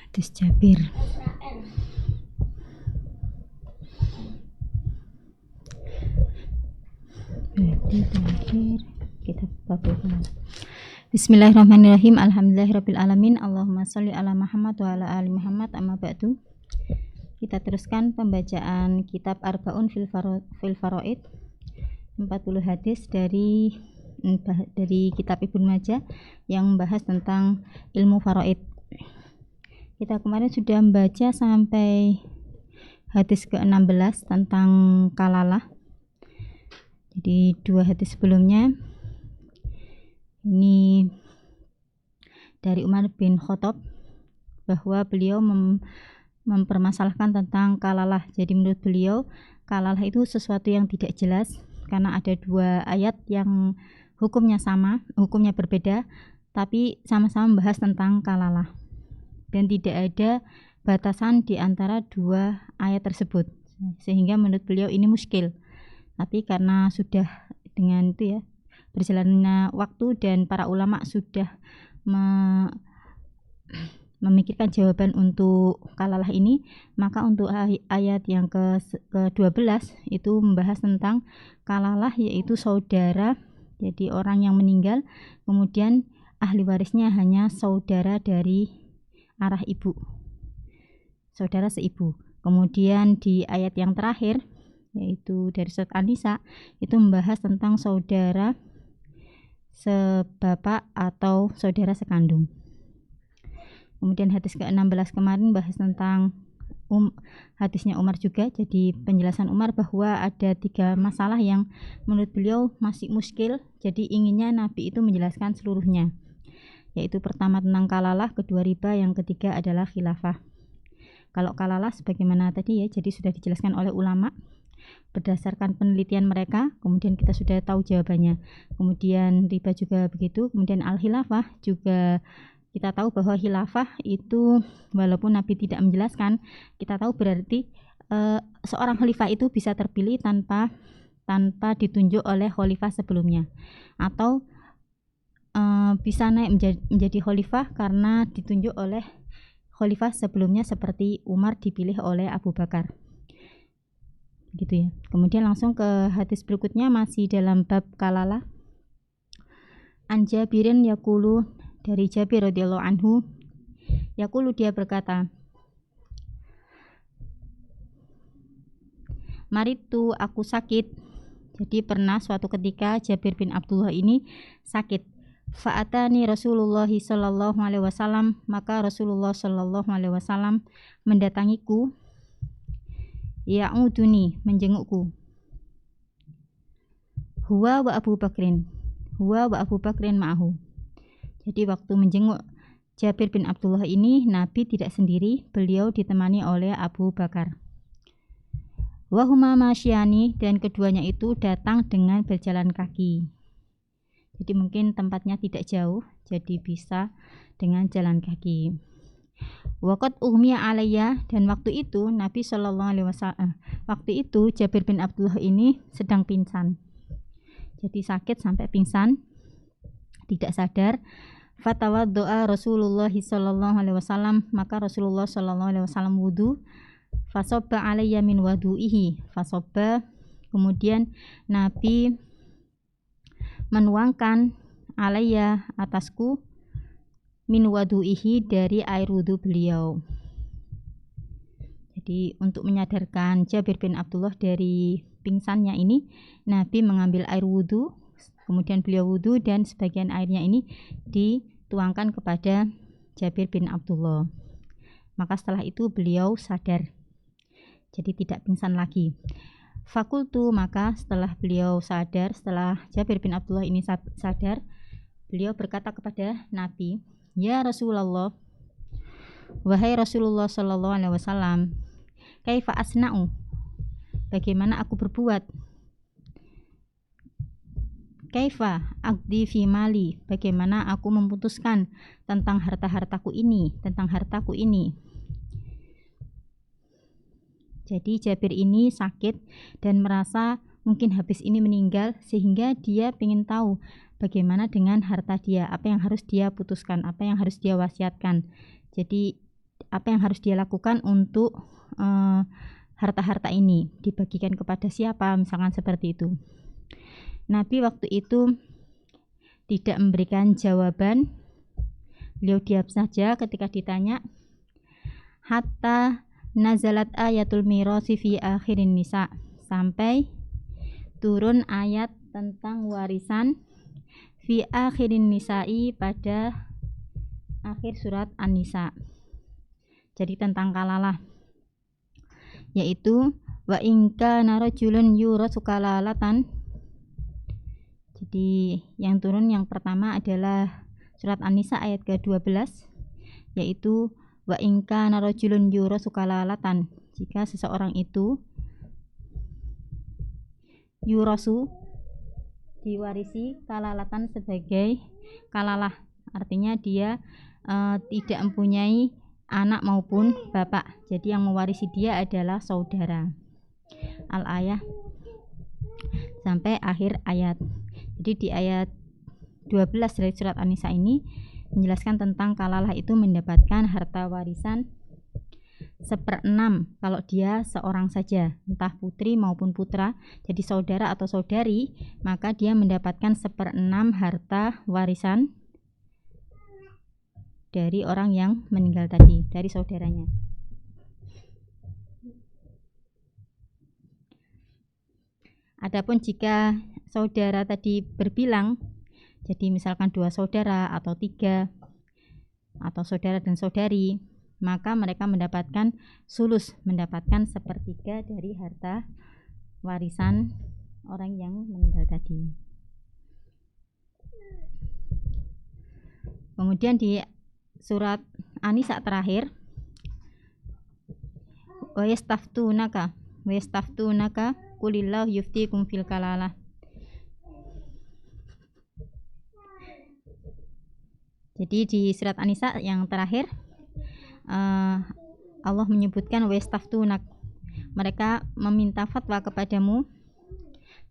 Hadis Jabir. Berarti terakhir kita babukan. Bismillahirrahmanirrahim. Alhamdulillahirabbil alamin. Allahumma sholli ala Muhammad wa ala ali Muhammad. Amma ba'du. Kita teruskan pembacaan kitab Arbaun fil Faraid. 40 hadis dari kitab Ibnu Majah yang membahas tentang ilmu faraid. Kita kemarin sudah membaca sampai hadis ke-16 tentang kalalah. Jadi 2 hadis sebelumnya ini dari Umar bin Khattab bahwa beliau mempermasalahkan tentang kalalah. Jadi menurut beliau kalalah itu sesuatu yang tidak jelas karena ada 2 ayat yang hukumnya sama, hukumnya berbeda, tapi sama-sama membahas tentang kalalah. Dan tidak ada batasan di antara 2 ayat tersebut. Sehingga menurut beliau ini muskil. Tapi karena sudah dengan itu ya, berjalannya waktu dan para ulama sudah memikirkan jawaban untuk kalalah ini, maka untuk ayat yang ke-12 itu membahas tentang kalalah, yaitu saudara. Jadi orang yang meninggal kemudian ahli warisnya hanya saudara dari arah ibu, saudara seibu. Kemudian di ayat yang terakhir yaitu dari surat An-Nisa itu membahas tentang saudara sebapak atau saudara sekandung. Kemudian hadis ke-16 kemarin bahas tentang hadisnya Umar juga. Jadi penjelasan Umar bahwa ada 3 masalah yang menurut beliau masih muskil, jadi inginnya Nabi itu menjelaskan seluruhnya, yaitu pertama tentang kalalah, kedua riba, yang ketiga adalah khilafah. Kalau kalalah sebagaimana tadi ya, jadi sudah dijelaskan oleh ulama berdasarkan penelitian mereka, kemudian kita sudah tahu jawabannya. Kemudian riba juga begitu. Kemudian al-khilafah juga kita tahu bahwa khilafah itu walaupun Nabi tidak menjelaskan, kita tahu berarti seorang khalifah itu bisa terpilih tanpa ditunjuk oleh khalifah sebelumnya, atau bisa naik menjadi khalifah karena ditunjuk oleh khalifah sebelumnya seperti Umar dipilih oleh Abu Bakar. Gitu ya. Kemudian langsung ke hadis berikutnya masih dalam bab kalalah. An Jabirin yaqulu, dari Jabir radhiyallahu anhu, yaqulu dia berkata, maritu aku sakit. Jadi pernah suatu ketika Jabir bin Abdullah ini sakit. Fa'atani Rasulullah sallallahu alaihi wasallam, maka Rasulullah sallallahu alaihi wasallam mendatangiku, ya'uduni, menjengukku. Huwa wa Abu Bakrin ma'ahu. Jadi waktu menjenguk Jabir bin Abdullah ini, Nabi tidak sendiri, beliau ditemani oleh Abu Bakar. Wahuma masyani, dan keduanya itu datang dengan berjalan kaki. Jadi mungkin tempatnya tidak jauh, jadi bisa dengan jalan kaki. Waqad ughmiya alayya, dan waktu itu Nabi sallallahu alaihi wasallam, waktu itu Jabir bin Abdullah ini sedang pingsan. Jadi sakit sampai pingsan, tidak sadar. Fatawaddoa Rasulullah sallallahu alaihi wasallam, maka Rasulullah sallallahu alaihi wasallam wudu. Fasobba alayya min wadu'ihi, fasobba, kemudian Nabi menuangkan alayya, atasku, min wadu'ihi, dari air wudu beliau. Jadi untuk menyadarkan Jabir bin Abdullah dari pingsannya ini, Nabi mengambil air wudu, kemudian beliau wudu dan sebagian airnya ini dituangkan kepada Jabir bin Abdullah. Maka setelah itu beliau sadar, jadi tidak pingsan lagi. Fakultu, maka setelah beliau sadar, setelah Jabir bin Abdullah ini sadar, beliau berkata kepada Nabi, ya Rasulullah, wahai Rasulullah sallallahu alaihi wasallam, kaifa asna'u, bagaimana aku berbuat, kaifa aqdi fi mali, bagaimana aku memutuskan tentang hartaku ini. Jadi Jabir ini sakit dan merasa mungkin habis ini meninggal, sehingga dia ingin tahu bagaimana dengan harta dia, apa yang harus dia putuskan, apa yang harus dia wasiatkan. Jadi apa yang harus dia lakukan untuk harta-harta ini, dibagikan kepada siapa, misalkan seperti itu. Nabi waktu itu tidak memberikan jawaban, beliau diam saja ketika ditanya, hatta nazalat ayatul mirasi fi akhirin nisa, sampai turun ayat tentang warisan fi akhirin nisa'i, pada akhir surat An-Nisa. Jadi tentang kalalah, yaitu wa in kana rajulun yurasu kalalatan. Jadi yang turun yang pertama adalah surat An-Nisa ayat ke-12, yaitu wa in kana rajulun yurasu kalalatan, jika seseorang itu yurasu, diwarisi, kalalatan sebagai kalalah, artinya dia tidak mempunyai anak maupun bapak, jadi yang mewarisi dia adalah saudara. Al-ayah sampai akhir ayat. Jadi di ayat 12 dari surat An-Nisa ini menjelaskan tentang kalalah itu mendapatkan harta warisan 1/6 kalau dia seorang saja, entah putri maupun putra, jadi saudara atau saudari, maka dia mendapatkan 1/6 harta warisan dari orang yang meninggal tadi, dari saudaranya. Adapun jika saudara tadi berbilang, jadi misalkan 2 saudara atau 3, atau saudara dan saudari, maka mereka mendapatkan sulus, mendapatkan 1/3 dari harta warisan orang yang meninggal tadi. Kemudian di surat An-Nisa terakhir, wa yastaftunaka qulillahu yuftikum fil kalalah. Jadi di surat An-Nisa yang terakhir Allah menyebutkan wa yastaftunak, mereka meminta fatwa kepadamu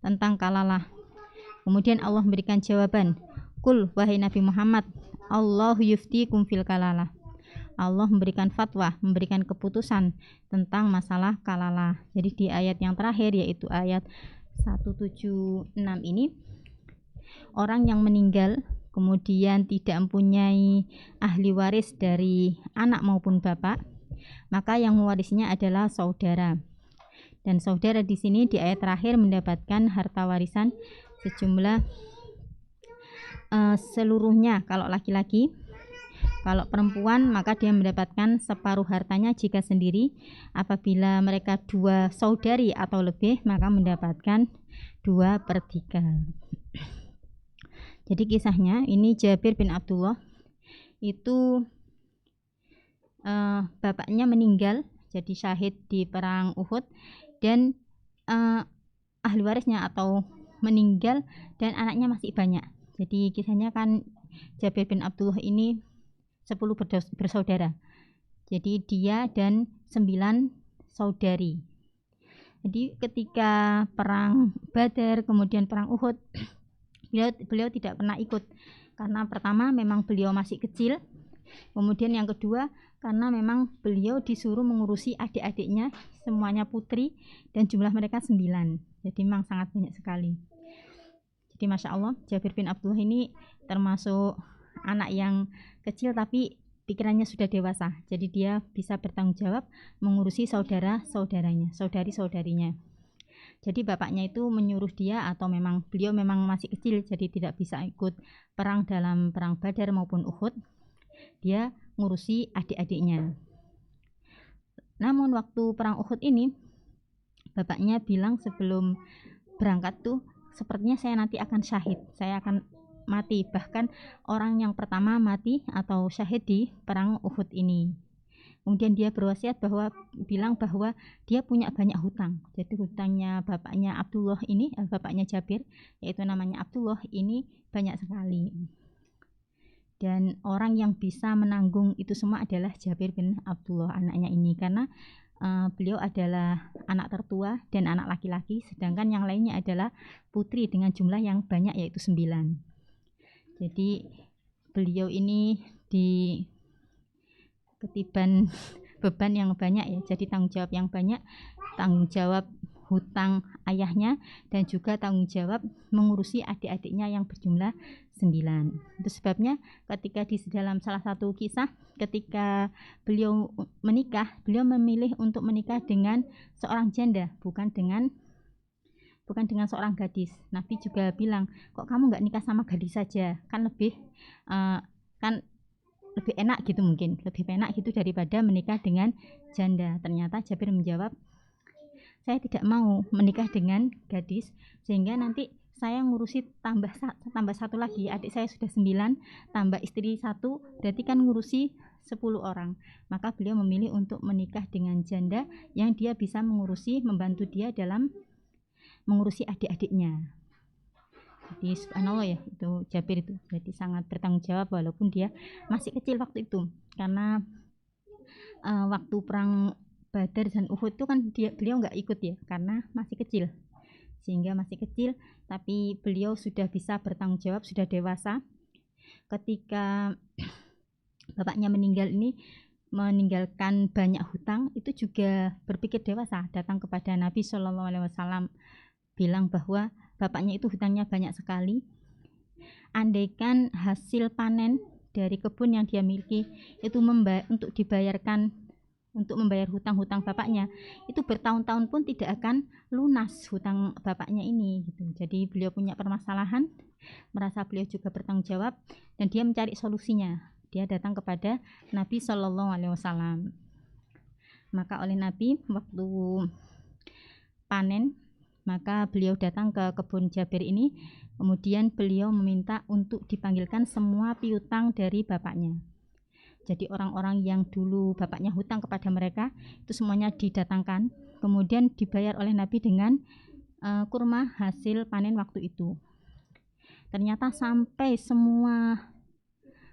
tentang kalalah. Kemudian Allah memberikan jawaban, kul, wahai Nabi Muhammad, Allahu yuftikum fil kalalah, Allah memberikan fatwa, memberikan keputusan tentang masalah kalalah. Jadi di ayat yang terakhir, yaitu ayat 176 ini, orang yang meninggal kemudian tidak mempunyai ahli waris dari anak maupun bapak, maka yang mewarisinya adalah saudara. Dan saudara di sini di ayat terakhir mendapatkan harta warisan sejumlah seluruhnya kalau laki-laki. Kalau perempuan maka dia mendapatkan separuh hartanya jika sendiri. Apabila mereka 2 saudari atau lebih, maka mendapatkan 2/3. Jadi kisahnya ini, Jabir bin Abdullah itu bapaknya meninggal, jadi syahid di perang Uhud, dan ahli warisnya atau meninggal dan anaknya masih banyak. Jadi kisahnya kan Jabir bin Abdullah ini 10 bersaudara. Jadi dia dan 9 saudari. Jadi ketika perang Badar kemudian perang Uhud, beliau tidak pernah ikut, karena pertama memang beliau masih kecil, kemudian yang kedua karena memang beliau disuruh mengurusi adik-adiknya, semuanya putri dan jumlah mereka 9, jadi memang sangat banyak sekali. Jadi Masya Allah, Jabir bin Abdullah ini termasuk anak yang kecil tapi pikirannya sudah dewasa, jadi dia bisa bertanggung jawab mengurusi saudara-saudaranya, saudari-saudarinya. Jadi bapaknya itu menyuruh dia, atau memang beliau memang masih kecil, jadi tidak bisa ikut perang dalam perang Badar maupun Uhud, dia ngurusi adik-adiknya. Namun waktu perang Uhud ini, bapaknya bilang sebelum berangkat tuh, sepertinya saya nanti akan syahid, saya akan mati, bahkan orang yang pertama mati atau syahid di perang Uhud ini. Kemudian dia berwasiat bilang bahwa dia punya banyak hutang. Jadi hutangnya bapaknya Abdullah ini, bapaknya Jabir, yaitu namanya Abdullah ini, banyak sekali. Dan orang yang bisa menanggung itu semua adalah Jabir bin Abdullah, anaknya ini, karena beliau adalah anak tertua dan anak laki-laki, sedangkan yang lainnya adalah putri dengan jumlah yang banyak, yaitu 9. Jadi beliau ini di ketiban beban yang banyak ya, jadi tanggung jawab yang banyak, tanggung jawab hutang ayahnya dan juga tanggung jawab mengurusi adik-adiknya yang berjumlah 9. Itu sebabnya ketika di dalam salah satu kisah, ketika beliau menikah, beliau memilih untuk menikah dengan seorang janda, bukan dengan seorang gadis. Nabi juga bilang, kok kamu nggak nikah sama gadis saja, kan lebih enak gitu, mungkin lebih enak gitu daripada menikah dengan janda. Ternyata Jabir menjawab, saya tidak mau menikah dengan gadis, sehingga nanti saya ngurusi tambah satu lagi, adik saya sudah 9, tambah istri 1, berarti kan ngurusi 10 orang. Maka beliau memilih untuk menikah dengan janda yang dia bisa membantu dia dalam mengurusi adik-adiknya. Jadi subhanallah ya, itu Jabir itu jadi sangat bertanggung jawab walaupun dia masih kecil waktu itu, karena waktu perang Badar dan Uhud itu kan beliau nggak ikut ya karena masih kecil, sehingga masih kecil tapi beliau sudah bisa bertanggung jawab, sudah dewasa. Ketika bapaknya meninggalkan banyak hutang, itu juga berpikir dewasa, datang kepada Nabi SAW bilang bahwa bapaknya itu hutangnya banyak sekali. Andaikan hasil panen dari kebun yang dia miliki itu untuk membayar hutang-hutang bapaknya, itu bertahun-tahun pun tidak akan lunas hutang bapaknya ini gitu. Jadi beliau punya permasalahan, merasa beliau juga bertanggung jawab dan dia mencari solusinya. Dia datang kepada Nabi SAW. Maka oleh Nabi waktu panen, maka beliau datang ke kebun Jabir ini, kemudian beliau meminta untuk dipanggilkan semua piutang dari bapaknya. Jadi orang-orang yang dulu bapaknya hutang kepada mereka itu semuanya didatangkan, kemudian dibayar oleh Nabi dengan kurma hasil panen waktu itu. Ternyata sampai semua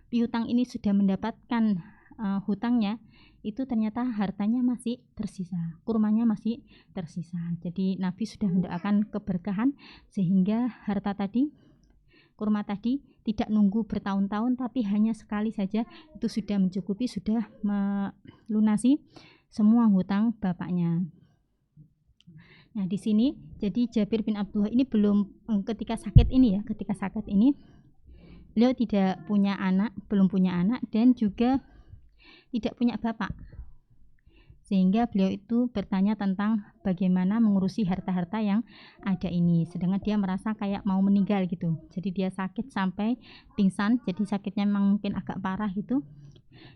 piutang ini sudah mendapatkan hutangnya, itu ternyata hartanya masih tersisa, kurmanya masih tersisa. Jadi Nabi sudah mendoakan keberkahan sehingga kurma tadi tidak nunggu bertahun-tahun, tapi hanya sekali saja itu sudah mencukupi, sudah melunasi semua hutang bapaknya. Nah di sini jadi Jabir bin Abdullah ini ketika sakit ini beliau belum punya anak dan juga tidak punya bapak, sehingga beliau itu bertanya tentang bagaimana mengurusi harta-harta yang ada ini, sedangkan dia merasa kayak mau meninggal gitu. Jadi dia sakit sampai pingsan, jadi sakitnya memang mungkin agak parah gitu.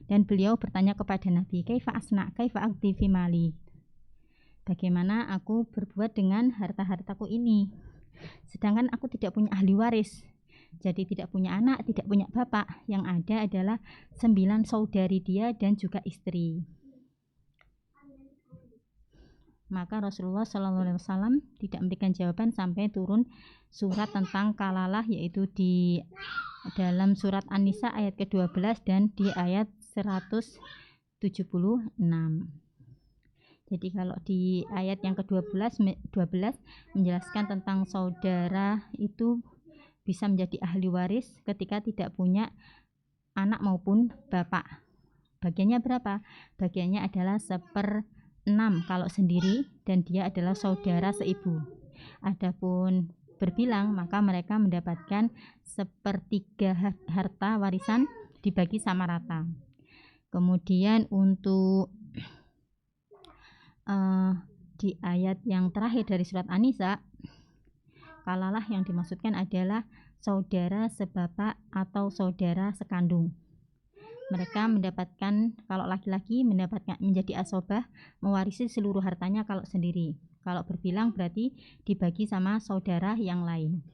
Dan beliau bertanya kepada Nabi, kaifa aqdi fi mali, bagaimana aku berbuat dengan harta-hartaku ini, sedangkan aku tidak punya ahli waris. Jadi tidak punya anak, tidak punya bapak, yang ada adalah 9 saudari dia dan juga istri. Maka Rasulullah SAW tidak memberikan jawaban sampai turun surat tentang kalalah, yaitu di dalam surat An-Nisa ayat ke-12 dan di ayat 176. Jadi kalau di ayat yang ke-12 menjelaskan tentang saudara itu bisa menjadi ahli waris ketika tidak punya anak maupun bapak. Bagiannya berapa? Bagiannya adalah 1/6 kalau sendiri dan dia adalah saudara seibu. Adapun berbilang, maka mereka mendapatkan 1/3 harta warisan dibagi sama rata. Kemudian untuk di ayat yang terakhir dari surat An-Nisa, kalalah yang dimaksudkan adalah saudara sebapak atau saudara sekandung. Mereka mendapatkan, kalau laki-laki mendapatkan menjadi asobah, mewarisi seluruh hartanya kalau sendiri. Kalau berbilang berarti dibagi sama saudara yang lain.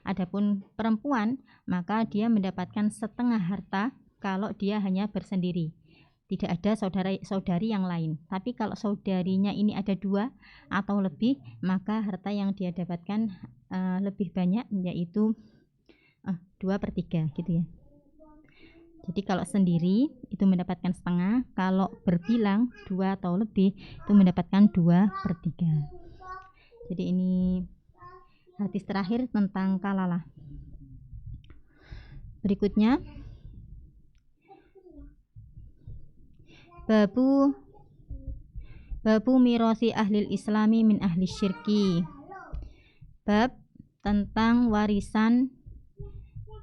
Adapun perempuan, maka dia mendapatkan setengah harta kalau dia hanya bersendiri, tidak ada saudari yang lain. Tapi kalau saudarinya ini ada 2 atau lebih, maka harta yang dia dapatkan lebih banyak, yaitu 2/3 gitu ya. Jadi kalau sendiri itu mendapatkan setengah, kalau berbilang 2 atau lebih itu mendapatkan 2/3. Jadi ini hadis terakhir tentang kalalah. Berikutnya babu mirasi ahlil islami min ahli syirki. Bab tentang warisan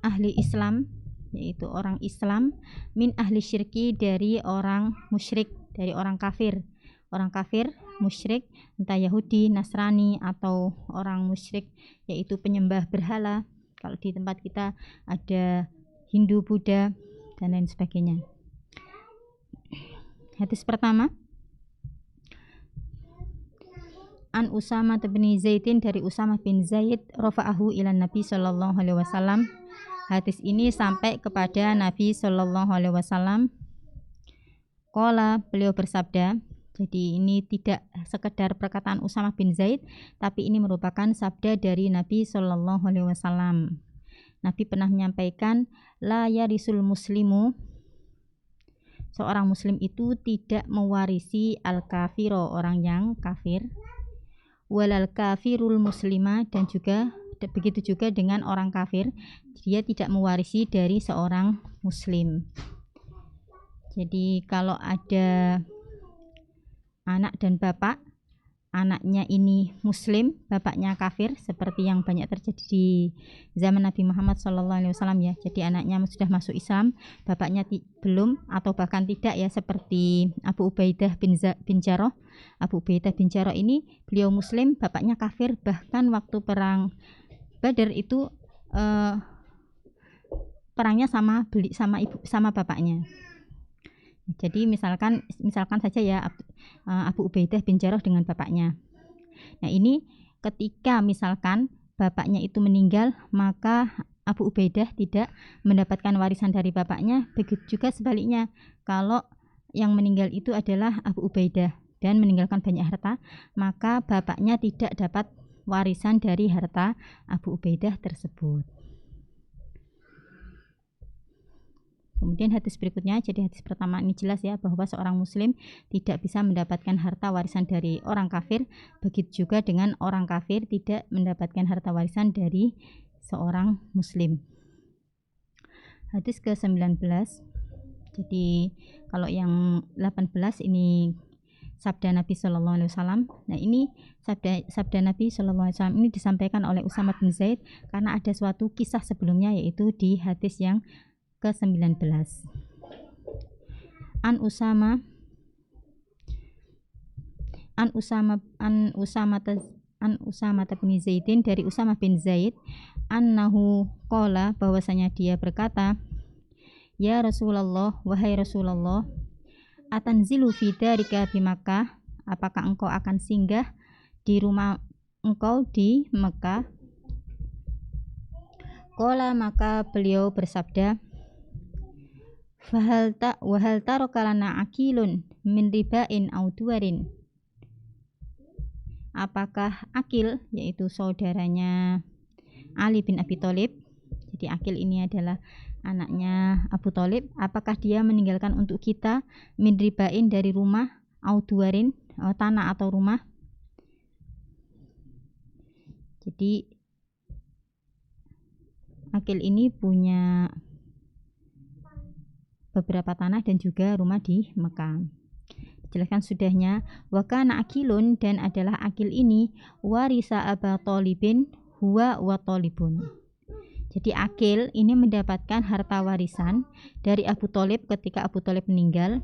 ahli Islam, yaitu orang Islam, min ahli syirki, dari orang musyrik, dari orang kafir. Orang kafir, musyrik, entah Yahudi, Nasrani, atau orang musyrik yaitu penyembah berhala. Kalau di tempat kita ada Hindu, Buddha, dan lain sebagainya. Hadis pertama, An Usamah bin Zaidin, dari Usamah bin Zaid, rafa'ahu ila Nabi sallallahu alaihi wasallam. Hadis ini sampai kepada Nabi sallallahu alaihi wasallam. Qala, beliau bersabda. Jadi ini tidak sekedar perkataan Usamah bin Zaid, tapi ini merupakan sabda dari Nabi sallallahu alaihi wasallam. Nabi pernah menyampaikan, la yarisul muslimu, seorang muslim itu tidak mewarisi al-kafiro, orang yang kafir, walal kafirul muslima, dan juga begitu juga dengan orang kafir, dia tidak mewarisi dari seorang muslim. Jadi kalau ada anak dan bapak, anaknya ini muslim, bapaknya kafir, seperti yang banyak terjadi di zaman Nabi Muhammad SAW ya. Jadi anaknya sudah masuk Islam, bapaknya belum, atau bahkan tidak ya, seperti Abu Ubaidah bin Jarrah. Abu Ubaidah bin Jarrah ini beliau muslim, bapaknya kafir, bahkan waktu perang Badar itu perangnya sama bapaknya. Jadi misalkan saja ya Abu Ubaidah bin Jarrah dengan bapaknya. Nah ini ketika misalkan bapaknya itu meninggal, maka Abu Ubaidah tidak mendapatkan warisan dari bapaknya. Begitu juga sebaliknya, kalau yang meninggal itu adalah Abu Ubaidah dan meninggalkan banyak harta, maka bapaknya tidak dapat warisan dari harta Abu Ubaidah tersebut. Kemudian hadis berikutnya, jadi hadis pertama ini jelas ya bahwa seorang muslim tidak bisa mendapatkan harta warisan dari orang kafir. Begitu juga dengan orang kafir tidak mendapatkan harta warisan dari seorang muslim. Hadis ke-19. Jadi kalau yang 18 ini sabda Nabi Sallallahu Alaihi Wasallam. Nah ini sabda Nabi Sallallahu Alaihi Wasallam ini disampaikan oleh Usamah bin Zaid karena ada suatu kisah sebelumnya, yaitu di hadis yang ke-19. An Usamah bin Zaidin, dari Usamah bin Zaid, annahu qala, bahwasanya dia berkata, ya Rasulullah, wahai Rasulullah, atanzilu fi darika bi Makkah, apakah engkau akan singgah di rumah engkau di Mekah? Qala, maka beliau bersabda, wahal tarokalana akilun min ribain au duwarin, apakah Akil, yaitu saudaranya Ali bin Abi Thalib, jadi Akil ini adalah anaknya Abu Thalib, apakah dia meninggalkan untuk kita min ribain, dari rumah, au duwarin, tanah atau rumah. Jadi Akil ini punya beberapa tanah dan juga rumah di Mekah. Jelaskan sudahnya, wa kana Akilun, dan adalah Akil ini warisa Aba Thalibin huwa wa Thalibun. Jadi Akil ini mendapatkan harta warisan dari Abu Thalib ketika Abu Thalib meninggal,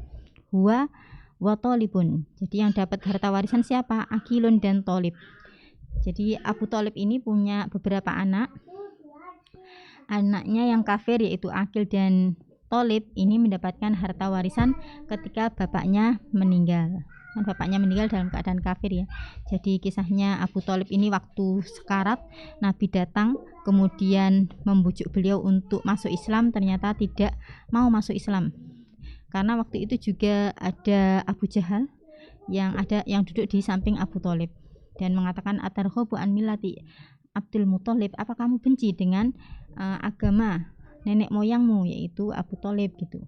huwa wa Thalibun. Jadi yang dapat harta warisan siapa? Akilun dan Thalib. Jadi Abu Thalib ini punya beberapa anak. Anaknya yang kafir yaitu Akil dan Thalib ini mendapatkan harta warisan ketika bapaknya meninggal. Kan bapaknya meninggal dalam keadaan kafir ya. Jadi kisahnya Abu Thalib ini waktu sekarat, Nabi datang kemudian membujuk beliau untuk masuk Islam, ternyata tidak mau masuk Islam. Karena waktu itu juga ada Abu Jahal yang duduk di samping Abu Thalib dan mengatakan, atarghabu an millati Abdul Muthalib, apa kamu benci dengan agama nenek moyangmu, yaitu Abu Thalib gitu.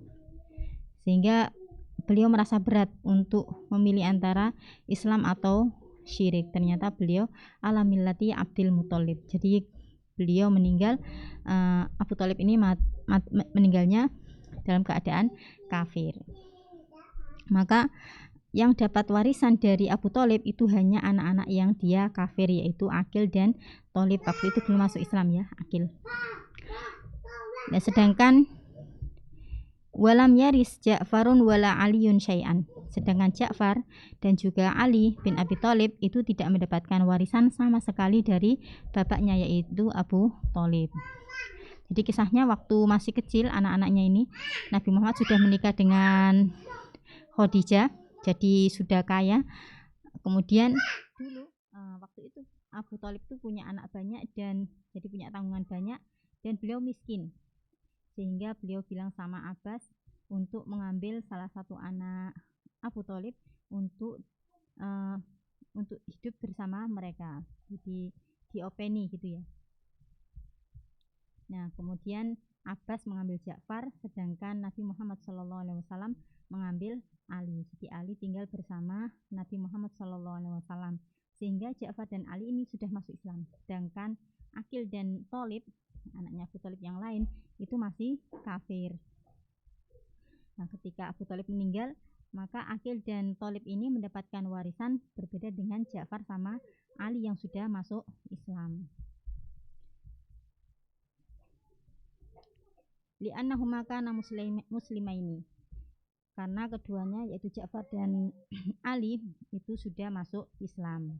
Sehingga beliau merasa berat untuk memilih antara Islam atau syirik. Ternyata beliau ala millati Abdul Muthalib. Jadi beliau meninggal, Abu Thalib ini meninggalnya dalam keadaan kafir. Maka yang dapat warisan dari Abu Thalib itu hanya anak-anak yang dia kafir, yaitu Aqil dan Thalib. Waktu itu belum masuk Islam ya, Aqil. Nah, sedangkan walam yaris Ja'farun wala Aliyun syai'an. Sedangkan Ja'far dan juga Ali bin Abi Thalib itu tidak mendapatkan warisan sama sekali dari bapaknya, yaitu Abu Thalib. Jadi kisahnya waktu masih kecil anak-anaknya ini, Nabi Muhammad sudah menikah dengan Khadijah, jadi sudah kaya. Kemudian dulu waktu itu Abu Thalib itu punya anak banyak dan jadi punya tanggungan banyak, dan beliau miskin, sehingga beliau bilang sama Abbas untuk mengambil salah satu anak Abu Thalib untuk hidup bersama mereka, jadi diopeni gitu ya. Nah, kemudian Abbas mengambil Ja'far, sedangkan Nabi Muhammad SAW mengambil Ali. Jadi Ali tinggal bersama Nabi Muhammad SAW, sehingga Ja'far dan Ali ini sudah masuk Islam. Sedangkan Aqil dan Thalib, anaknya Abu Thalib yang lain, itu masih kafir. Nah, ketika Abu Thalib meninggal, maka Aqil dan Thalib ini mendapatkan warisan berbeda dengan Ja'far sama Ali yang sudah masuk Islam. Li'annahuma kana muslimaini, karena keduanya yaitu Ja'far dan Ali itu sudah masuk Islam.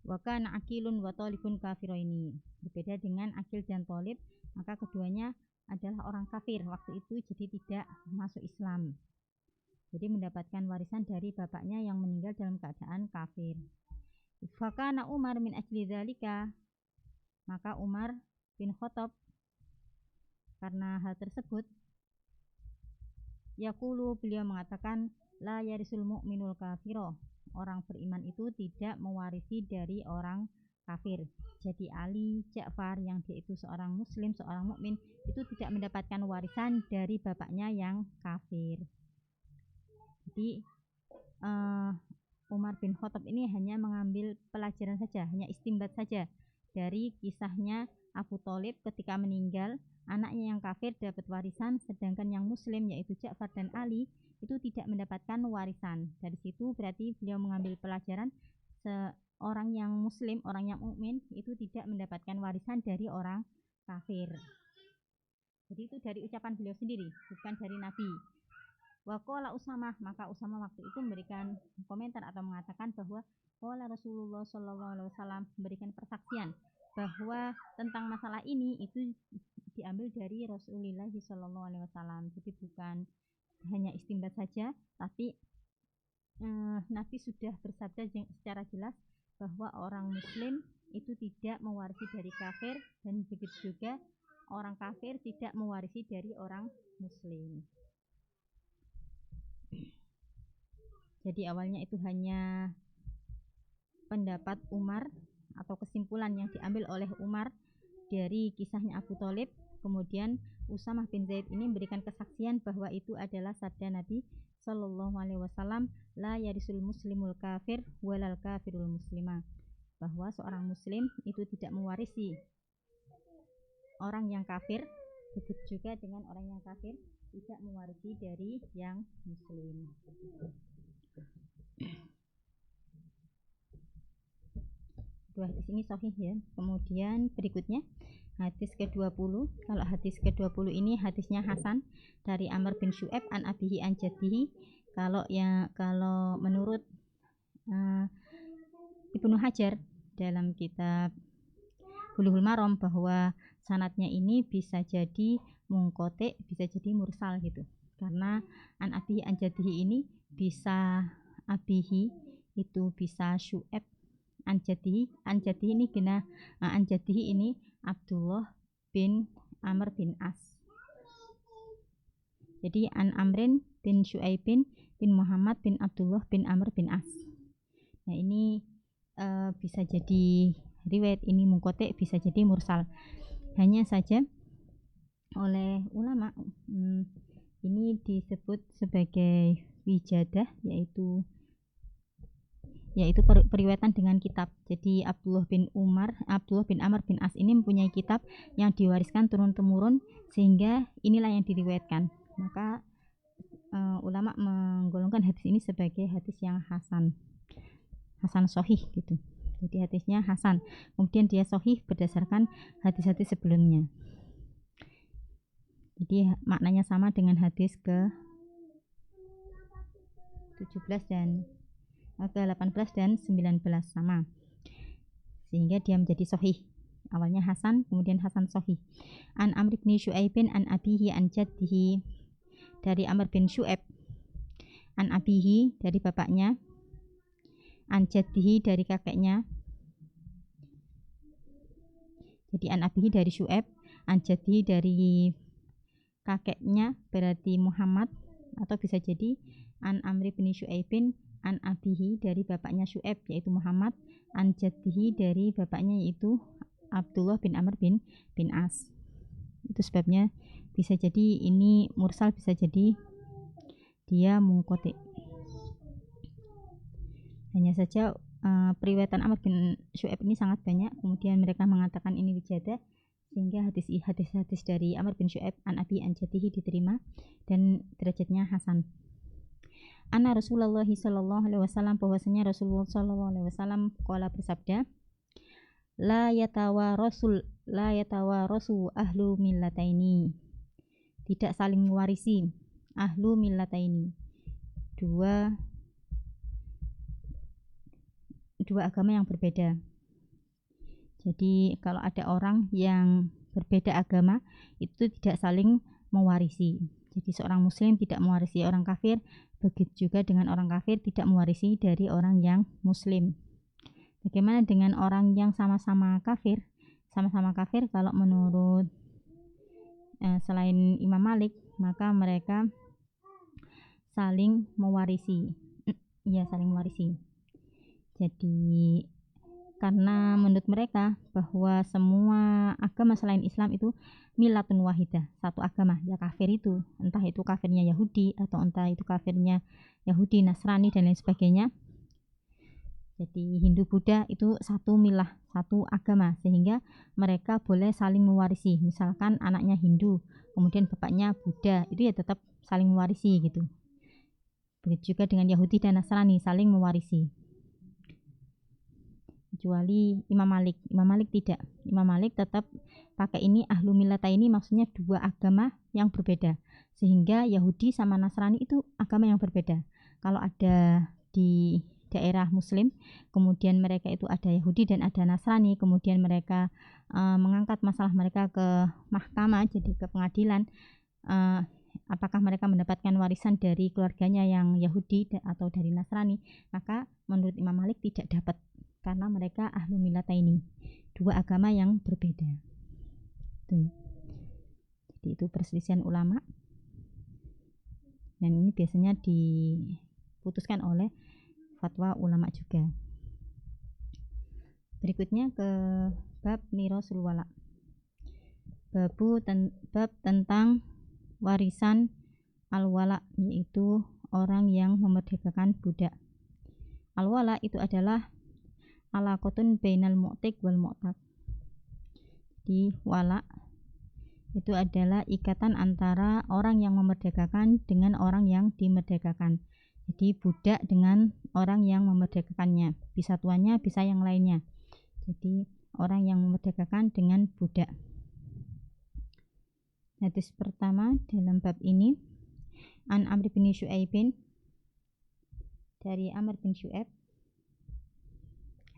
Wa kana Aqilun wa Thalibun kafiroini. Berbeda dengan Aqil dan Thalib, maka keduanya adalah orang kafir waktu itu, jadi tidak masuk Islam. Jadi mendapatkan warisan dari bapaknya yang meninggal dalam keadaan kafir. Fa kana Umar min ajli dzalika, maka Umar bin Khattab karena hal tersebut, yaqulu, beliau mengatakan, la yarisul mu'minul kafiro, orang beriman itu tidak mewarisi dari orang kafir. Jadi Ali, Ja'far yang dia itu seorang muslim, seorang mukmin, itu tidak mendapatkan warisan dari bapaknya yang kafir. Jadi Umar bin Khattab ini hanya mengambil pelajaran saja, hanya istimbat saja dari kisahnya Abu Thalib ketika meninggal, anaknya yang kafir dapat warisan, sedangkan yang muslim yaitu Ja'far dan Ali itu tidak mendapatkan warisan. Dari situ berarti beliau mengambil pelajaran, seorang yang muslim, orang yang mukmin itu tidak mendapatkan warisan dari orang kafir. Jadi itu dari ucapan beliau sendiri, bukan dari Nabi. Wa qala Usamah, maka Usamah waktu itu memberikan komentar atau mengatakan bahwa qala Rasulullah SAW, memberikan persaksian bahwa tentang masalah ini itu diambil dari Rasulullah SAW. Jadi bukan hanya istimbat saja, tapi Nabi sudah bersabda secara jelas bahwa orang muslim itu tidak mewarisi dari kafir, dan begitu juga orang kafir tidak mewarisi dari orang muslim. Jadi awalnya itu hanya pendapat Umar atau kesimpulan yang diambil oleh Umar dari kisahnya Abu Thalib. Kemudian Usamah bin Zaid ini memberikan kesaksian bahwa itu adalah sabda Nabi Sallallahu Alaihi Wasallam, la yarisul muslimul kafir walal kafirul muslimah, bahwa seorang muslim itu tidak mewarisi orang yang kafir, begitu juga dengan orang yang kafir tidak mewarisi dari yang muslim. Dua hadis ini sahih ya. Kemudian berikutnya hadis ke-20. Kalau hadis ke-20 ini hadisnya Hasan dari Amr bin Syu'aib an abihi an jaddihi. Kalau menurut Ibnu Hajar dalam kitab Bulughul Maram bahwa sanadnya ini bisa jadi mungqati, bisa jadi mursal gitu. Karena an abihi an jaddihi ini bisa abihi itu bisa Syu'aib, Anjadihi ini kena Anjadihi ini Abdullah bin Amr bin As. Jadi an Amrin bin Syu'aibin bin Muhammad bin Abdullah bin Amr bin As. Nah ini bisa jadi riwayat ini mungqati, bisa jadi mursal. Hanya saja oleh ulama ini disebut sebagai wijadah, yaitu yaitu periwayatan dengan kitab. Jadi Abdullah bin Amr bin As ini mempunyai kitab yang diwariskan turun-temurun, sehingga inilah yang diriwayatkan. Maka ulama menggolongkan hadis ini sebagai hadis yang hasan sahih gitu. Jadi hadisnya hasan, kemudian dia sahih berdasarkan hadis-hadis sebelumnya. Jadi maknanya sama dengan hadis ke 17 dan ke 18 dan 19 sama, sehingga dia menjadi sahih. Awalnya hasan, kemudian hasan sahih. An Amr bin Syu'aibin an abihi an jaddihi, dari Amr bin Syu'aib, an abihi dari bapaknya, an jaddihi dari kakeknya. Jadi an abihi dari Syu'aib, an jaddihi dari kakeknya berarti Muhammad, atau bisa jadi an Amr bin Syu'aibin an abihi dari bapaknya Syu'aib yaitu Muhammad, an jaddihi dari bapaknya yaitu Abdullah bin Amr bin As. Itu sebabnya bisa jadi ini mursal, bisa jadi dia munqati. Hanya saja periwayatan Amr bin Syu'aib ini sangat banyak, kemudian mereka mengatakan ini wijadah, sehingga hadis-hadis dari Amr bin Syu'aib an abi an jaddihi diterima dan derajatnya hasan. Anna Rasulullah sallallahu alaihi wasallam, bahwasanya Rasulullah sallallahu alaihi wasallam qala bersabda, la yatawarasu ahlu millataini, tidak saling mewarisi ahlu millataini, dua agama yang berbeda. Jadi kalau ada orang yang berbeda agama itu tidak saling mewarisi. Jadi seorang muslim tidak mewarisi orang kafir, begitu juga dengan orang kafir tidak mewarisi dari orang yang muslim. Bagaimana dengan orang yang sama-sama kafir? Sama-sama kafir kalau menurut selain Imam Malik, maka mereka saling mewarisi. Ya, saling mewarisi. Jadi karena menurut mereka bahwa semua agama selain Islam itu milatun wahidah, satu agama. Ya kafir itu, entah itu kafirnya Yahudi atau entah itu kafirnya Yahudi, Nasrani dan lain sebagainya. Jadi Hindu, Buddha itu satu milah, satu agama, sehingga mereka boleh saling mewarisi. Misalkan anaknya Hindu, kemudian bapaknya Buddha, itu ya tetap saling mewarisi gitu. Begitu juga dengan Yahudi dan Nasrani, saling mewarisi. Kecuali Imam Malik tidak. Imam Malik tetap pakai ini ahlu millata, ini maksudnya dua agama yang berbeda, sehingga Yahudi sama Nasrani itu agama yang berbeda. Kalau ada di daerah muslim, kemudian mereka itu ada Yahudi dan ada Nasrani, kemudian mereka mengangkat masalah mereka ke mahkamah, jadi ke pengadilan, apakah mereka mendapatkan warisan dari keluarganya yang Yahudi atau dari Nasrani, maka menurut Imam Malik tidak dapat, karena mereka ahlu millata ini, dua agama yang berbeda. Jadi itu perselisihan ulama, dan ini biasanya diputuskan oleh fatwa ulama juga. Berikutnya ke bab mirasul wala, bab tentang warisan al-wala, yaitu orang yang memerdekakan budak. Al-wala itu adalah alaqatun bainal mu'tiq wal mu'taq. Di wala itu adalah ikatan antara orang yang memerdekakan dengan orang yang dimerdekakan. Jadi budak dengan orang yang memerdekakannya, bisa tuannya, bisa yang lainnya. Jadi orang yang memerdekakan dengan budak. Hadis pertama dalam bab ini, an Amr bin Syu'aibin, dari Amr bin Syu'aib.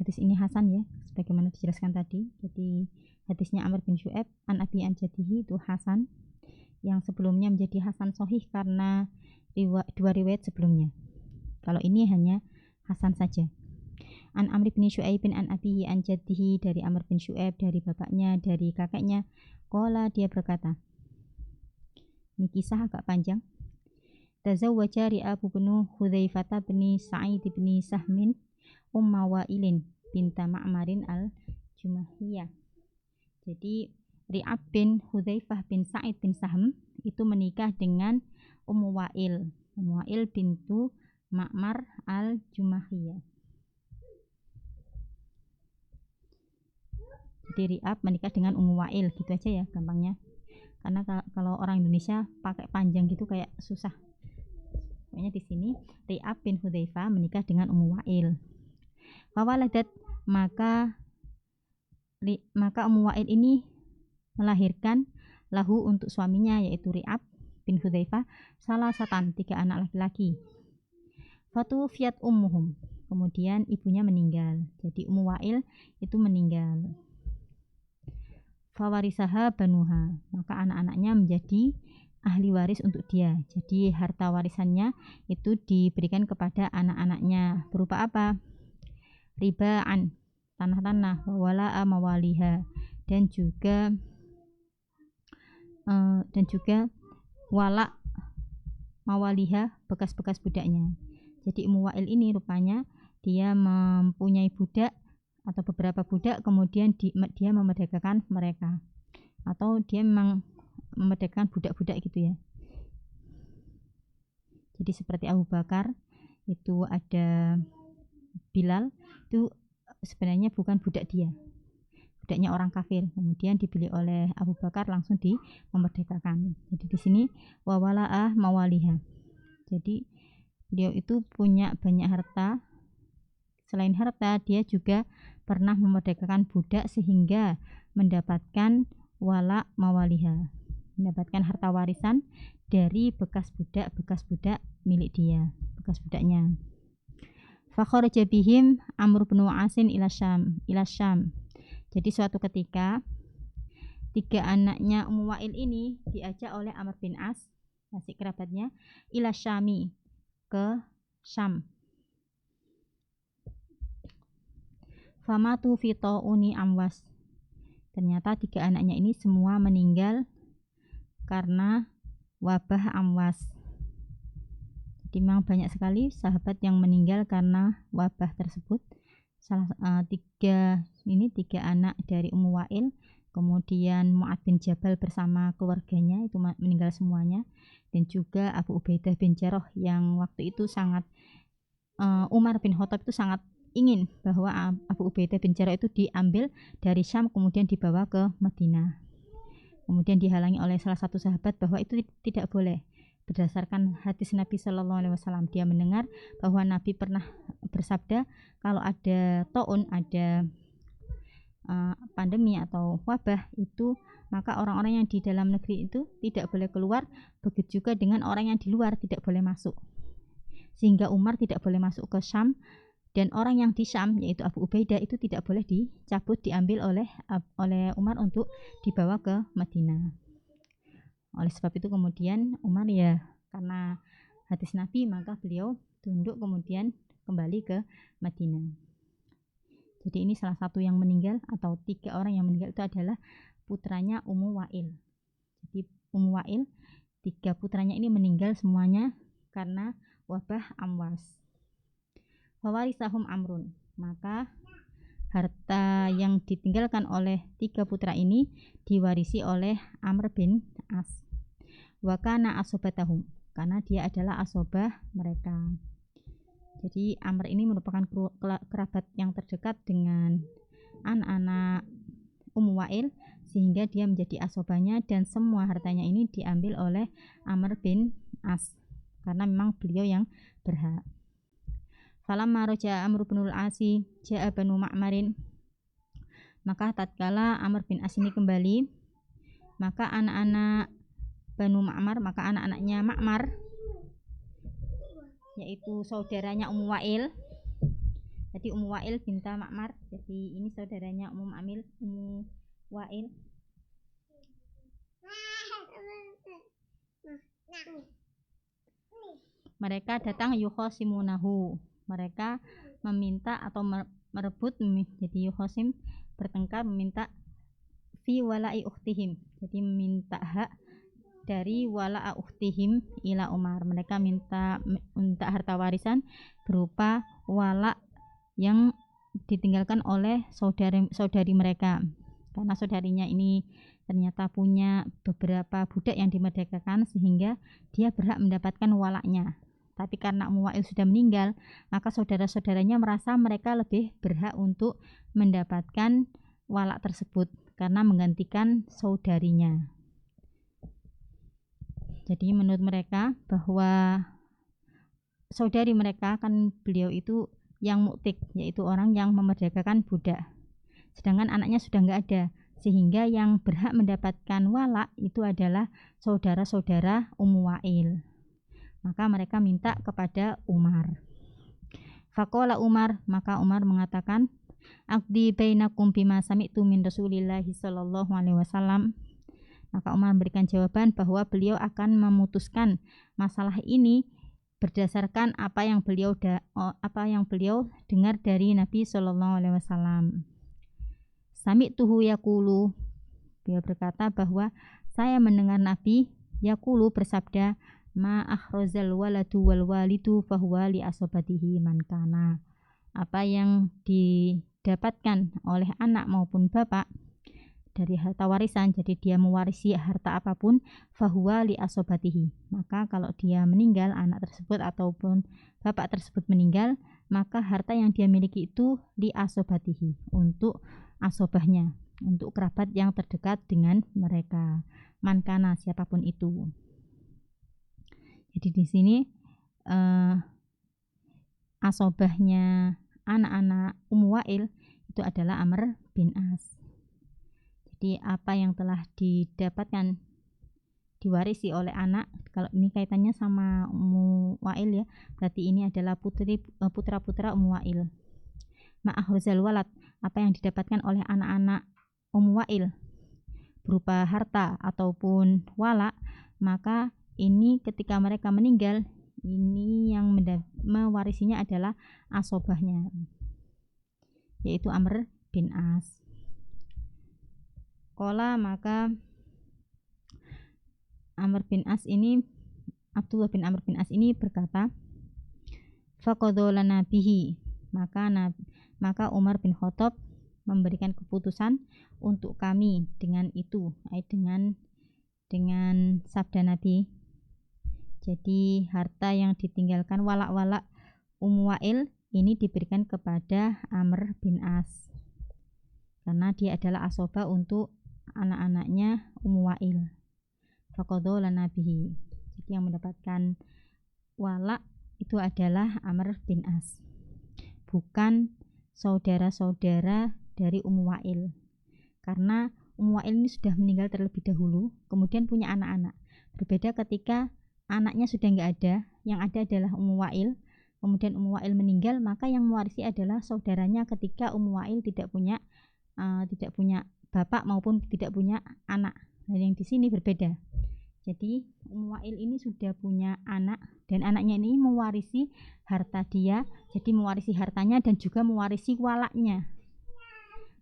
Hadis ini hasan ya, sebagaimana dijelaskan tadi. Jadi hadisnya Amr bin Syu'aib an abi an jaddihi itu hasan. Yang sebelumnya menjadi hasan sahih karena dua riwayat sebelumnya. Kalau ini hanya hasan saja. An Amr bin Syu'aibin an abihi an jaddihi, dari Amr bin Syu'aib dari bapaknya, dari kakeknya. Qala, dia berkata, ini kisah agak panjang. Tazawwaja Ri'abu bin Hudzaifah bin Sa'id bin Sahmin Umma Wa'ilin binta Ma'marin al-Jumahiyah. Jadi Ri'ab bin Hudzaifah bin Sa'id bin Sahm itu menikah dengan Ummu Wa'il bintu Ma'mar al-Jumahiyah. Jadi Ri'ab menikah dengan Ummu Wa'il, gitu aja ya gampangnya. Karena kalau orang Indonesia pakai panjang gitu kayak susah. Pokoknya di sini Ri'ab bin Hudzaifah menikah dengan Ummu Wa'il. Fawaladat, maka Ummu Wa'il ini melahirkan lahu untuk suaminya yaitu Ri'ab bin Hudzaifah salasatan 3 anak laki-laki. Fatufiyat ummuhum, kemudian ibunya meninggal. Jadi Ummu Wa'il itu meninggal. Fawarisaha banuha, maka anak-anaknya menjadi ahli waris untuk dia. Jadi harta warisannya itu diberikan kepada anak-anaknya berupa apa? Ribaan, tanah-tanah, wawala'a mawaliha, dan juga wala mawaliha, bekas-bekas budaknya. Jadi Ummu Wa'il ini rupanya dia mempunyai budak atau beberapa budak, kemudian dia memerdekakan mereka, atau dia memang memerdekakan budak-budak gitu ya. Jadi seperti Abu Bakar itu ada Bilal, itu sebenarnya bukan budak dia, budaknya orang kafir, kemudian dibeli oleh Abu Bakar, langsung memerdekakan. Jadi di sini wawala'ah mawaliha. Jadi beliau itu punya banyak harta. Selain harta, dia juga pernah memerdekakan budak sehingga mendapatkan wala mawaliha, mendapatkan harta warisan dari bekas budak milik dia, bekas budaknya. Fakharaja bihim Amr bin Asin ila Syam. Jadi suatu ketika 3 anaknya Ummu Wa'il ini diajak oleh Amr bin As, masih kerabatnya, ila Syami, ke Syam. Famatu fi ta'uni amwas. Ternyata 3 anaknya ini semua meninggal karena wabah amwas. Jadi memang banyak sekali sahabat yang meninggal karena wabah tersebut. Tiga anak dari Ummu Wa'il, kemudian Mu'ad bin Jabal bersama keluarganya itu meninggal semuanya, dan juga Abu Ubaidah bin Jarrah yang waktu itu sangat Umar bin Khattab itu sangat ingin bahwa Abu Ubaidah bin Jarrah itu diambil dari Syam kemudian dibawa ke Madinah. Kemudian dihalangi oleh salah satu sahabat bahwa itu tidak boleh. Berdasarkan hadis Nabi Shallallahu Alaihi Wasallam, dia mendengar bahwa Nabi pernah bersabda, kalau ada taun, ada pandemi atau wabah itu, maka orang-orang yang di dalam negeri itu tidak boleh keluar, begitu juga dengan orang yang di luar tidak boleh masuk. Sehingga Umar tidak boleh masuk ke Syam, dan orang yang di Syam yaitu Abu Ubaidah itu tidak boleh dicabut, diambil oleh Umar untuk dibawa ke Madinah. Oleh sebab itu kemudian Umar ya karena hadis Nabi, maka beliau tunduk kemudian kembali ke Madinah. Jadi ini salah satu yang meninggal, atau 3 orang yang meninggal itu adalah putranya Ummu Wa'il. Jadi Ummu Wa'il 3 putranya ini meninggal semuanya karena wabah amwas. Fawarisahum Amrun, maka harta yang ditinggalkan oleh 3 putra ini diwarisi oleh Amr bin As. Wakana asobatahum, karena dia adalah asobah mereka. Jadi Amr ini merupakan kerabat yang terdekat dengan anak-anak Ummu Wa'il, sehingga dia menjadi asobahnya, dan semua hartanya ini diambil oleh Amr bin As karena memang beliau yang berhak. Falamma raja'a Amr bin al-Asi ja'a Banu Ma'marin, maka tatkala Amr bin As ini kembali, maka anak-anak Banu Ma'mar, maka anak-anaknya Ma'mar, yaitu saudaranya Ummu Wa'il. Jadi Ummu Wa'il binta Ma'mar, jadi ini saudaranya Ummu Wa'il. Mereka datang yukhosimunahu, mereka meminta atau merebut, jadi yukhosim bertengkar, meminta fi wala'i ukhtihim, jadi meminta hak dari wala'a ukhtihim ila Umar. Mereka minta harta warisan berupa wala yang ditinggalkan oleh saudari mereka, karena saudarinya ini ternyata punya beberapa budak yang dimerdekakan sehingga dia berhak mendapatkan walaknya. Tapi karena Ummu Wa'il sudah meninggal, maka saudara-saudaranya merasa mereka lebih berhak untuk mendapatkan walak tersebut karena menggantikan saudarinya. Jadi menurut mereka bahwa saudari mereka kan beliau itu yang muktik, yaitu orang yang memerdekakan budak. Sedangkan anaknya sudah nggak ada, sehingga yang berhak mendapatkan walak itu adalah saudara-saudara Ummu Wa'il. Maka mereka minta kepada Umar. Faqala Umar, maka Umar mengatakan, Aqdi bainakum bima sami'tu min Rasulillahi sallallahu alaihi wasallam. Maka Umar memberikan jawaban bahwa beliau akan memutuskan masalah ini berdasarkan apa yang beliau dengar dari Nabi sallallahu alaihi wasallam. Sami'tuhu yaqulu, beliau berkata bahwa saya mendengar Nabi yaqulu bersabda, ma akhrajal waladu wal walidu fahuwa li asobatihi man kana. Apa yang didapatkan oleh anak maupun bapak dari harta warisan, jadi dia mewarisi harta apapun, fahuwa li asobatihi, maka kalau dia meninggal, anak tersebut ataupun bapak tersebut meninggal, maka harta yang dia miliki itu li asobatihi, untuk asobahnya, untuk kerabat yang terdekat dengan mereka, mankana, siapapun itu. Jadi di sini asobahnya anak-anak Ummu Wa'il itu adalah Amr bin As. Jadi apa yang telah didapatkan diwarisi oleh anak, kalau ini kaitannya sama Ummu Wa'il ya, berarti ini adalah putra-putra Ummu Wa'il. Ma'ahruzal walad, apa yang didapatkan oleh anak-anak Ummu Wa'il berupa harta ataupun walak, maka ini ketika mereka meninggal, ini yang mewarisinya adalah asobahnya, yaitu Amr bin As. Qala, maka Abdullah bin Amr bin As ini berkata, faqadha lana bihi, maka Umar bin Khattab memberikan keputusan untuk kami dengan itu, dengan sabda Nabi. Jadi harta yang ditinggalkan walak-walak Ummu Wa'il ini diberikan kepada Amr bin As, karena dia adalah asobah untuk anak-anaknya Ummu Wa'il. Faqadha lana bihi, jadi yang mendapatkan walak itu adalah Amr bin As, bukan saudara-saudara dari Ummu Wa'il, karena Ummu Wa'il ini sudah meninggal terlebih dahulu, kemudian punya anak-anak. Berbeda ketika anaknya sudah nggak ada, yang ada adalah Ummu Wa'il, kemudian Ummu Wa'il meninggal, maka yang mewarisi adalah saudaranya ketika Ummu Wa'il tidak punya bapak maupun tidak punya anak. Nah, yang di sini berbeda. Jadi Ummu Wa'il ini sudah punya anak, dan anaknya ini mewarisi harta dia, jadi mewarisi hartanya dan juga mewarisi walaknya.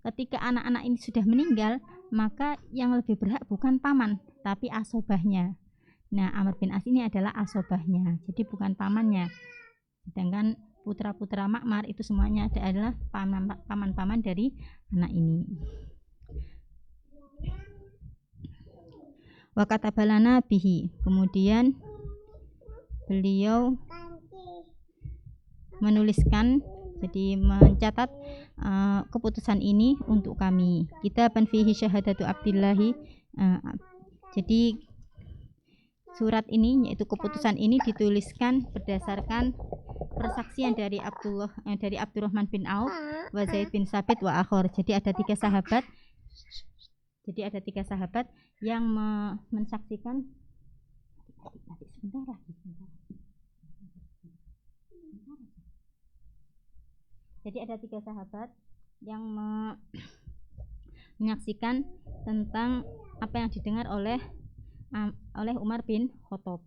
Ketika anak-anak ini sudah meninggal, maka yang lebih berhak bukan paman, tapi asobahnya. Nah, Amr bin As ini adalah asobahnya, jadi bukan pamannya. Sedangkan putra-putra Ma'mar itu semuanya adalah paman-paman dari anak ini. Wa katabalana bihi, kemudian beliau menuliskan, jadi mencatat keputusan ini untuk kami. Kitaban fihi syahadatu Abdillahi. Jadi surat ini, yaitu keputusan ini, dituliskan berdasarkan persaksian dari Abdurrahman bin Auf, wa Zaid bin Sabit wa akhor. Jadi ada tiga sahabat yang mensaksikan. Jadi ada tiga sahabat yang menyaksikan tentang apa yang didengar oleh Umar bin Khattab.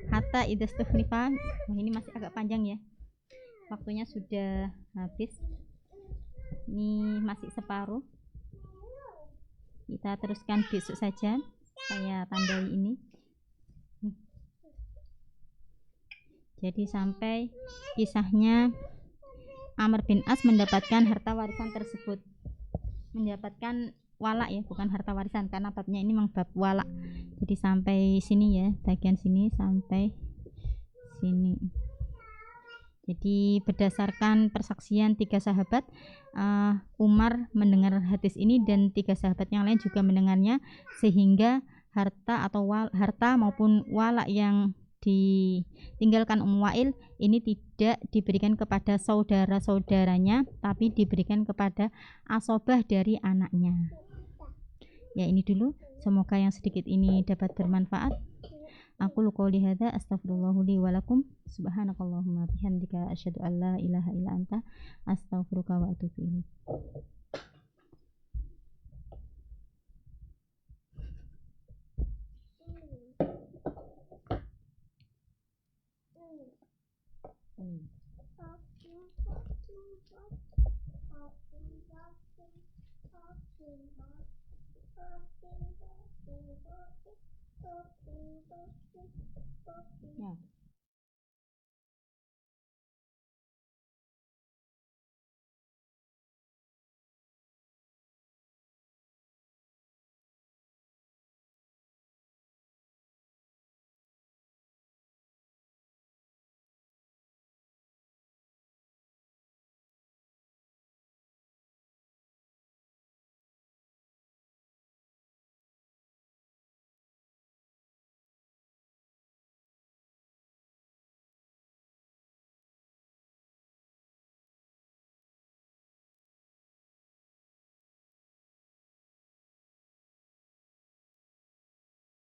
Hatta idastukhlifa. Ini masih agak panjang ya, waktunya sudah habis. Ini masih separuh, kita teruskan besok saja. Saya tandai ini. Jadi sampai kisahnya Amr bin As mendapatkan harta warisan tersebut, mendapatkan wala ya, bukan harta warisan karena babnya ini memang bab wala. Jadi sampai sini ya, bagian sini sampai sini. Jadi berdasarkan persaksian 3 sahabat, Umar mendengar hadis ini dan 3 sahabat yang lain juga mendengarnya, sehingga harta maupun wala yang ditinggalkan Wail ini tidak diberikan kepada saudara-saudaranya, tapi diberikan kepada asobah dari anaknya. Ya, ini dulu, semoga yang sedikit ini dapat bermanfaat. Aku qouli hadza astaghfirullahu li wa lakum, subhanakallahumma bihamdika asyhadu an la ilaha illa anta astaghfiruka wa atubu ilaik. Ya.